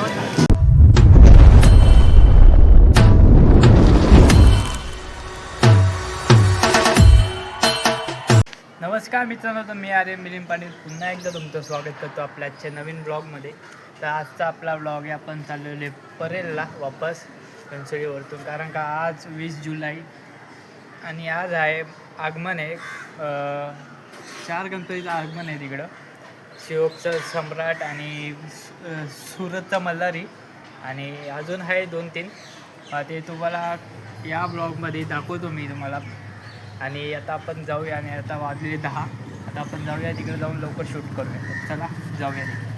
नमस्कार मित्रांनो, तर मी आर्यन मिलिंद पाटील पुन्हा एकदा तुमचं स्वागत करतो आपल्या आजच्या नवीन ब्लॉगमध्ये. तर आजचा आपला ब्लॉग आहे, आपण चाललेले परेलला वापस घनसोलीवरतून, कारण का आज 20 जुलै आणि आज आहे आगमन आहे. 4 गणपतीचं आगमन आहे तिकडं. शिवोकचं सम्राट आणि सुरतचा मल्हारी आणि अजून आहे 2-3 ते तुम्हाला या ब्लॉगमध्ये दाखवतो मी तुम्हाला. आणि आता आपण जाऊया, आणि आता वाजले 10. आता आपण जाऊया तिकडे, जाऊन लवकर शूट करूया. चला जाऊया तिकडे.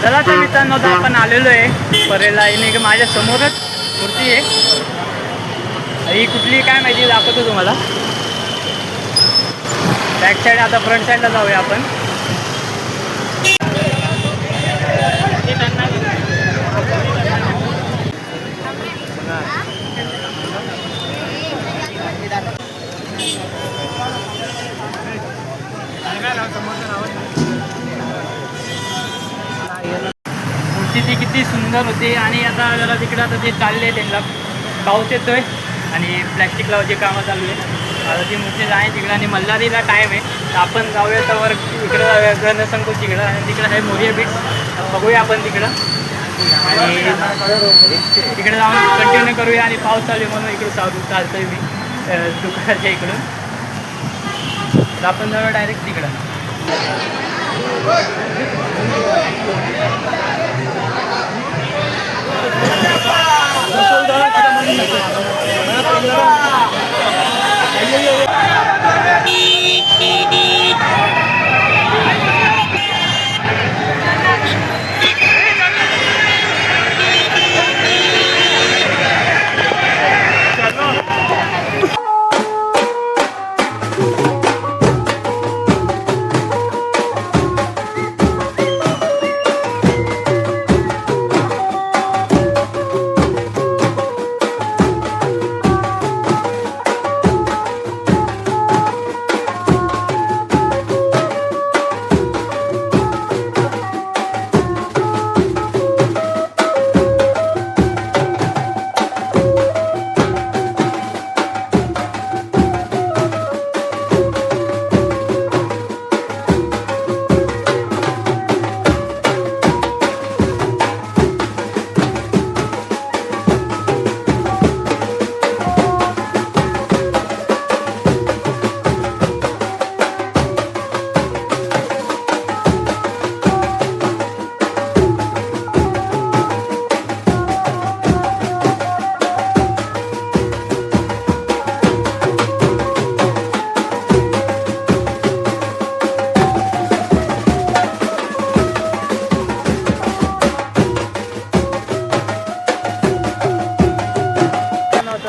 चला तर मित्रांनो, तर आपण आलेलो आहे परेलला. आणि माझ्या समोरच मूर्ती आहे. ही कुठली काय माहिती, दाखवतो तुम्हाला. बॅक साईड, आता फ्रंट साईडला जाऊया आपण. ती किती सुंदर होती. आणि आता जरा तिकडं आता ते चालले, त्यांना पाऊस येतोय आणि प्लॅस्टिक लावायची कामं चालू आहे. आता ती मूर्ती आहे तिकडं, आणि मल्हारीला टाईम आहे, तर आपण जाऊया तर इकडं जाऊया घनसंकुल तिकडं. आणि तिकडं आहे मोरिया बीच, बघूया आपण तिकडं. आणि तिकडे जाऊन कंटिन्यू करूया. आणि पाऊस चालू आहे म्हणून इकडं चालतोय मी दुकानाच्या इकडून. तर आपण जाऊया डायरेक्ट तिकडं.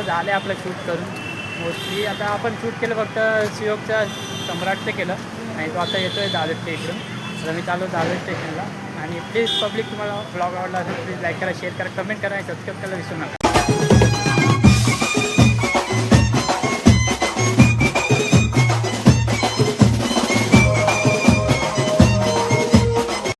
झाले आपलं शूट करून मोस्टली. आता आपण शूट केलं फक्त शिवोकच्या सम्राटचं केलं, आणि तो आता येतो आहे दादर इकडून. तर मी चालू दादर स्टेशनला. आणि प्लीज पब्लिक, तुम्हाला ब्लॉग आवडला असेल प्लीज लाईक करा, शेअर करा, कमेंट करा आणि सबस्क्राईब करायला विसरू नका.